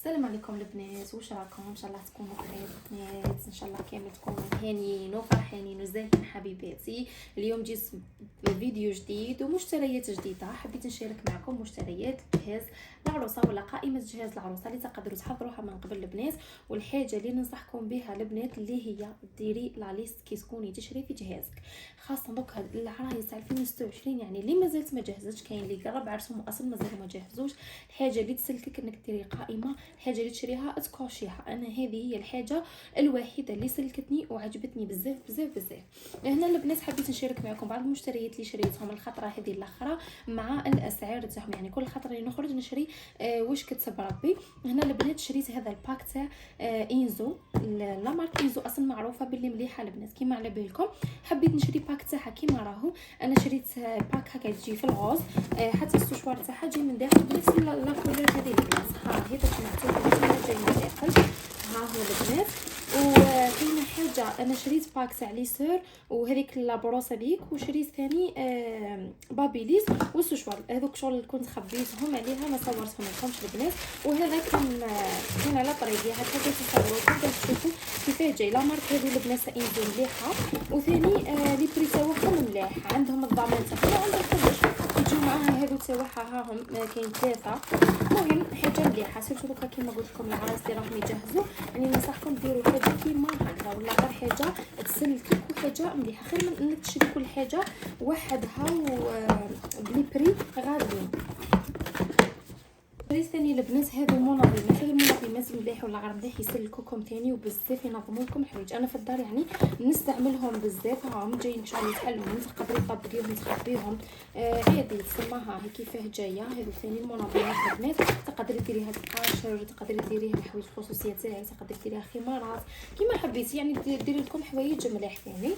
السلام عليكم البنات، واش راكم؟ ان شاء الله تكونوا بخير البنات، ان شاء الله كامل تكونوا هانيين وفرحانين وزاهيين حبيباتي. اليوم جيت بفيديو جديد ومشتريات جديده. حبيت نشارك معكم مشتريات جهاز العروسه ولا قائمه جهاز العروسه اللي تقدروا تحضروها من قبل البنات. والحاجه اللي ننصحكم بها البنات اللي هي ديري لا ليست كي تكوني تشري في جهازك، خاصه دوك هاد العرايس تاع 2026 يعني اللي مازالت ما جهزتش، كاين اللي قرب عرسهم اصلا مازالوا ما جهزوش. الحاجه اللي تسلكك انك ديري قائمه، الحاجه اللي تشريها تكوشيها. انا هذه هي الحاجه الوحيده اللي سلكتني وعجبتني بزاف بزاف بزاف. هنا البنات حبيت نشارك معكم بعض المشتريات اللي شريتهم الخطره هذه الاخرى مع الاسعار تاعهم، يعني كل خطره اللي نخرج نشري واش كتب ربي. هنا البنات شريت هذا الباك تاع انزو، لا مارك انزو اصلا معروفه باللي مليحه البنات كيما على بالكم. حبيت نشري باك تاعها كيما راهو. انا شريت باك هكا تجي في الغوز، حتى السشوار تاعها جاي من داخل بنفس لا كولور هذه البنات. ها هي سمعتوا جاي من داخل، ها هو البنات. وكاينه حاجه انا شريت باك تاع ليسور وهذيك لابروس هذيك، وشريت ثاني بابيليس والسشوار. هذوك شغل كنت خبيتهم عليها ما صورتهم لكمش البنات. وهذا كان على طريقي هكا تصوروا تقدروا تشوفوا كيفاه جاي. لا مارك هذه البنات انزو مليحه، وثاني لي بري تاعهم مليح، عندهم الضمان تاعهم وعندهم كلش يجوا معاها. هذو تاعها ها هم كاين 3. المهم حاجه مليحه سيرتو دوكا كيما قلت لكم العرايس اللي راهم يجهزوا، يعني ننصحكم ديروا حاجه كيما هكذا ولا غير حاجه تسلكك وحاجه مليحه، خير من انك تشري كل حاجه وحدها وبلي بري غاليين. شريت ثاني البنات هذو منظمات، هذو المنظمات مليح ولا غير مليح يسلكوكم ثاني وبزاف ينظموا لكم الحوايج. انا في الدار يعني نستعملهم بزاف، هاهم جايين شغل يتحلوا تقدروا تطبقيهم تخبيهم عادي تسماها هي كيفاه جايه. هذو ثاني المنظمات البنات تقدري ديريها القاشر، تقدري ديريها الحوايج الخصوصيه تاعك، تقدري ديريها خمارات كيما حبيتي، يعني ديري لكم حوايج مليح ثاني.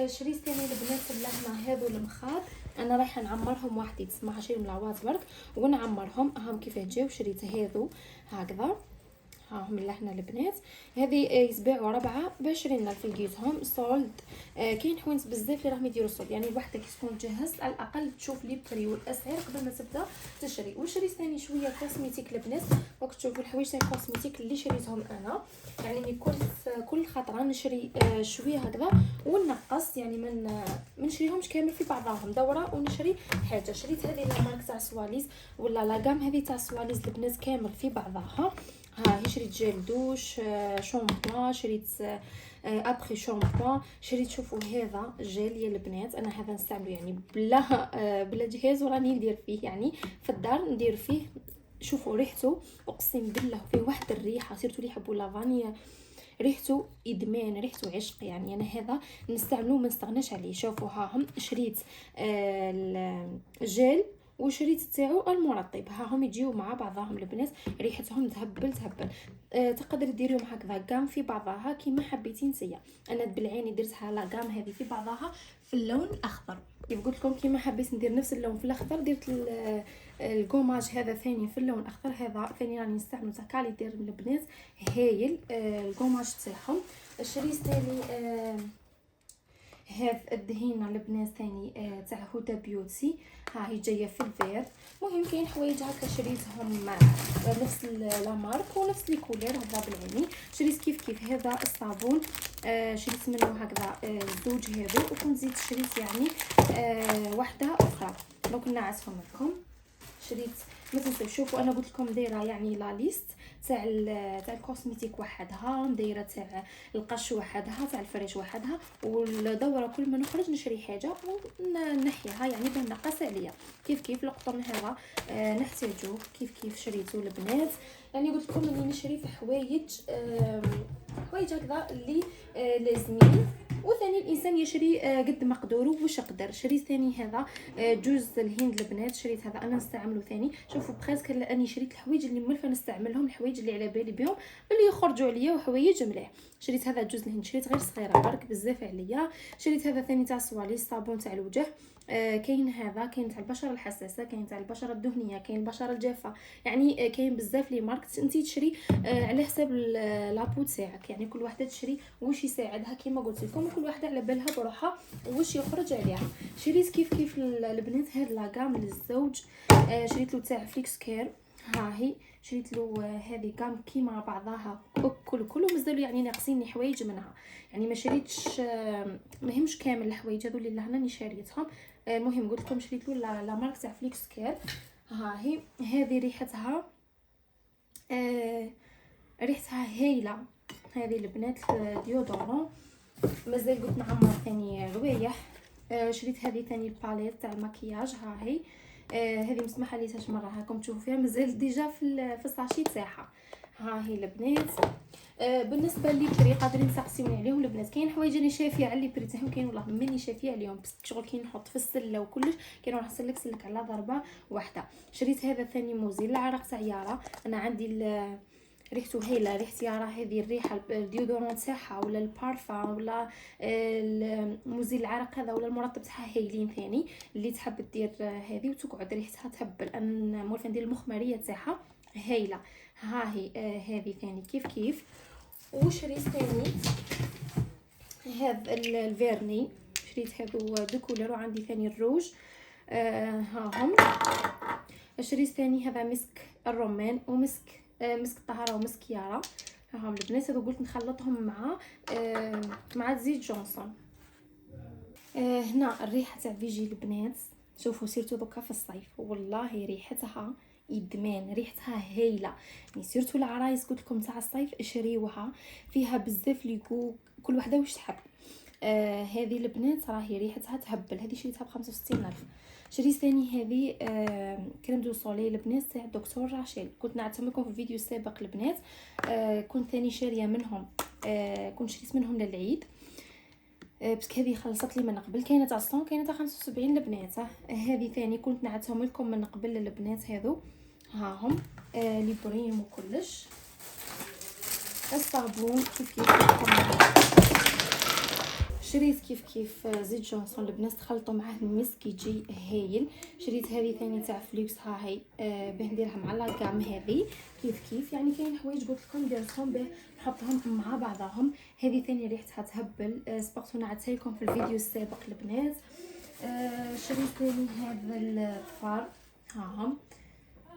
شريت ثاني البنات اللهنا هذو المخاط، انا رايحه نعمرهم وحدي تسمعها شي ملاوات برك ونعمرهم. هاهم كيفاه جاو. شريت هذو هكذا، هاهم اللحنه البنات. هذه يتباعوا 24,000 لقيتهم سولد. كاين حوانت بزاف اللي راهم يديروا سولد، يعني وحده كي تكون جهزت على الاقل تشوف لي بري والاسعار قبل ما تبدا تشري. وشريت ثاني شويه كوسميتيك البنات، راك تشوفوا الحوايج تاع الكوسميتيك اللي شريتهم انا، يعني كل خطره نشري شويه هكذا ونقص، يعني من نشريهمش كامل في بعضهم دوره ونشري حاجه. شريت هذه لا مارك تاع سواليز ولا لا غام هذه تاع سواليز البنات كامل في بعضها. ها هي شريت جيل دوش، شامبوان، شريت ابخي شامبوان، شريت شوفوا هذا جيل يا البنات. انا هذا نستعمله يعني بلا جهاز وراني ندير فيه، يعني في الدار ندير فيه. شوفوا ريحته اقسم بالله فيه واحد الريحه، سيرتو اللي يحبوا لافانيا ريحته ادمان، ريحته عشق، يعني انا هذا نستعمله ما نستغناش عليه. شوفوا ها هم شريت الجيل وشريت تاعو المرطب، ها هم يجيو مع بعضهم البنات ريحتهم تهبل. تقدر ديريهم هكذا قام في بعضها كيما حبيتي نتيا. انا بالعيني درتها لا قام هذه في بعضها في اللون الاخضر، كيف قلت لكم كيما حبيت ندير نفس اللون في الاخضر درت الكوماج هذا ثاني في اللون الاخضر. هذا ثاني راني نستعمل تاع كاليتير البنات هايل الكوماج تاعهم. شريت ثاني هذا الدهينه البنات ثاني تاع هدى بيوتي، ها هي جايه في الفير. المهم كاين حوايج هكا شريتهم نفس لا مارك ونفس لي كولور هذا بالعيني. شريت كيف هذا الصابون، شريت منه هكذا زوج هذو، وكنت زيد شريت يعني واحده اخرى دونك نعسهم لكم. شريت ما تنسوا شوفوا انا قلت لكم دايره يعني لا ليست تاع الكوسميتيك وحدها، دايره تاع القش وحدها، تاع الفريش وحدها، والدوره كل ما نخرج نشري حاجه ونحيها يعني بنقص عليا. كيف القطن هذا نحتاجوه كيف شريته البنات. يعني قلت لكم اني نشري في حوايج هكذا اللي لازمين. وثاني الانسان يشري قد مقدوره واش يقدر. شريت ثاني هذا جوز الهند البنات، شريت هذا انا نستعمله ثاني. شوفوا بريسك اني شريت الحوايج اللي ملفه نستعملهم، الحوايج اللي على بالي بهم اللي يخرجوا عليا وحوايج مليح. شريت هذا جوز الهند، شريت غير صغيره برك بزاف عليا. شريت هذا ثاني تاع سواليس صابون تاع الوجه. كاين هذا كاين تاع البشره الحساسه، كاين تاع البشره الدهنيه، كاين البشره الجافه، يعني كاين بزاف لي مارك انت تشري على حساب لابو تاعك، يعني كل واحده تشري واش يساعدها كيما قلت لكم، وكل واحده على بالها بروحها واش يخرج عليها. شريت كيف البنات هاد لاغام للزوج، شريت له تاع فليكس كير، ها هي شريت له هذه كام كي مع بعضها كل مازالوا يعني ناقصين حوايج منها، يعني ما شريتش ماهمش كامل الحوايج هذو اللي لهنا شريتهم. المهم قلت لكم شريت له لا مارك تاع فليكس كير. ها هي هذه ريحتها ريحتها هايله. هذه البنات ديودورون مازال قلت نعمر ثاني روايح. شريت هذه ثاني الباليت تاع المكياج. ها هي هذه مسمحه لي تاش مره هاكم تشوفوا فيها مازال ديجا في الساشي تاعها. ها هي البنات. بالنسبه لي بري قادرين تسقسيوني عليهم البنات. كاين حوايج انا شافيه على لي بري تاعهم، كاين والله ماني شافيه عليهم، بس شغل كي نحط في السله وكلش كي نروح نسلك على ضربه واحده. شريت هذا ثاني موزيل العرق تاع يارا. انا عندي ريحته هايله، ريحه يارا هذه الريحه الديودورون تاعها ولا البارفان ولا المزيل العرق هذا ولا المرطب تاعها هايلين ثاني. اللي تحب دير هذه وتقعد ريحتها تهبل. انا مولفه ندير المخمريه تاعها هايله. ها هي هذه ثاني كيف. وشريت ثاني هذا الفيرني. شريت هذو دو كولور وعندي ثاني الروج. ها هم. شريت ثاني هذا مسك الرمان ومسك مسك الطهاره ومسك يارا. ها هم البنات. هذو قلت نخلطهم مع زيت جونسون. هنا الريحه تاع فيجي البنات. شوفوا سيرتو دوكا في الصيف والله ريحتها ادمان، ريحتها هايله. يعني سيرتو العرايس قلت لكم تاع الصيف اشريوها، فيها بزاف ليكو كل وحده واش تحب. هذه البنات راهي ريحتها تهبل. هذه شريتها ب65,000. شريت ثاني هذه كريم دو سولي البنات تاع دكتور راشيل. كنت نعتهم لكم في الفيديو السابق البنات. كنت ثاني شاريه منهم. كنت شريت منهم للعيد. بس هذه خلصت لي من قبل. كاينه تاع 100 كاينه تاع 75 البنات. هذه ثاني كنت نعتهم لكم من قبل البنات هذو. ها هم لي بريم وكلش. الصابون كيف شريت كيف زيت جونسون البنات تخلطوا معاه المسك يجي هايل. شريت هذه ثاني تاع فليكس. ها هي باه نديرها مع لاكام. هذه كيف يعني كاين حوايج قلت لكم درتهم باه نحطهم مع بعضهم. هذه ثاني ريحتها تهبل. سبقتوا نعتها لكم في الفيديو السابق البنات. شريت ثاني هذا الفار. ها هم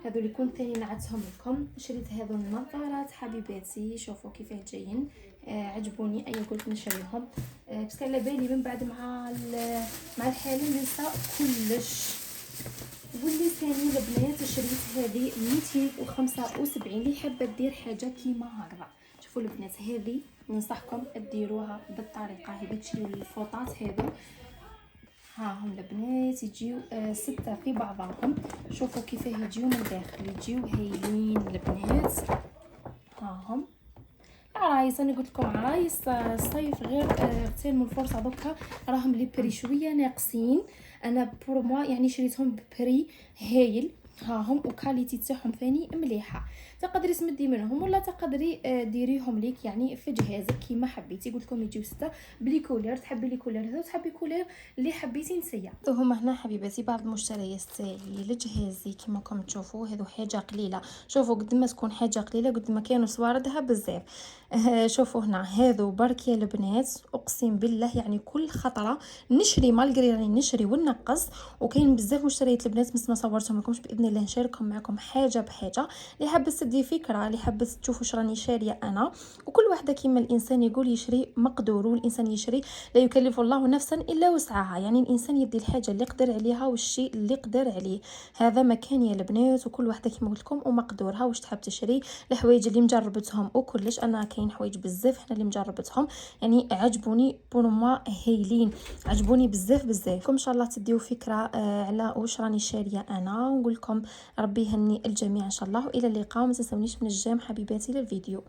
هذو اللي كنت ثاني نعتهم لكم. شريت هذو النظارات حبيباتي. شوفوا كيفاه جايين. عجبوني اي قلت نشريهم. بس على بالي من بعد مع الحاله ننسى كلش. واللي ثاني البنات شريت هذه 275 اللي حابه دير حاجه كيما هكذا. شوفوا البنات هذه ننصحكم ديروها بالطريقه هذه. تشريو الفوطات هذو. ها هم البنات يجيو 6 في بعضهم. شوفوا كيفاه يجيو من داخل يجيو هايلين البنات. ها هم عرايس. انا قلت لكم عرايس الصيف غير اغتنموا الفرصه دوكا راهم لي بري شويه ناقصين. انا بور موا يعني شريتهم ببري هايل. ها هم وكاليتي تاعهم ثاني مليحه. تقدري تمدي منهم ولا تقدري ديريهم ليك يعني في جهازك كيما حبيتي. قلت لكم يجيو 6 بلي كولور. تحبي لي كولور هذا وتحبي كولور اللي حبيتي نتيا. هما هنا حبيباتي بعض المشتريات تاعي لجهازي كيما راكم تشوفوا. هذو حاجه قليله. شوفوا قد ما تكون حاجه قليله قد ما كانوا صواردها بزاف. شوفوا هنا هذو برك يا البنات اقسم بالله يعني كل خطره نشري مالغري يعني نشري ونقص. وكاين بزاف مشتريات البنات بس ما صورتهم لكمش باذن الله نشاركهم معكم حاجه بحاجه. اللي حابه تدي فكره اللي حابه تشوفوا شراني شاريه انا. وكل وحده كيما الانسان يقول يشري مقدور. والانسان يشري لا يكلف الله نفسا الا وسعها. يعني الانسان يدي الحاجه اللي يقدر عليها والشيء اللي يقدر عليه. هذا مكان يا البنات. وكل وحده كيما قلت لكم ومقدورها واش تحب تشري. الحوايج اللي مجربتهم وكلش انا كاين حوايج بزاف احنا اللي مجربتهم يعني عجبوني بور موا هايلين. عجبوني بزاف. ان شاء الله تديو فكره على واش راني شاريه انا. ونقول لكم ربي يهني الجميع ان شاء الله. والى اللقاء. ما تنسونيش من الجام حبيباتي للفيديو.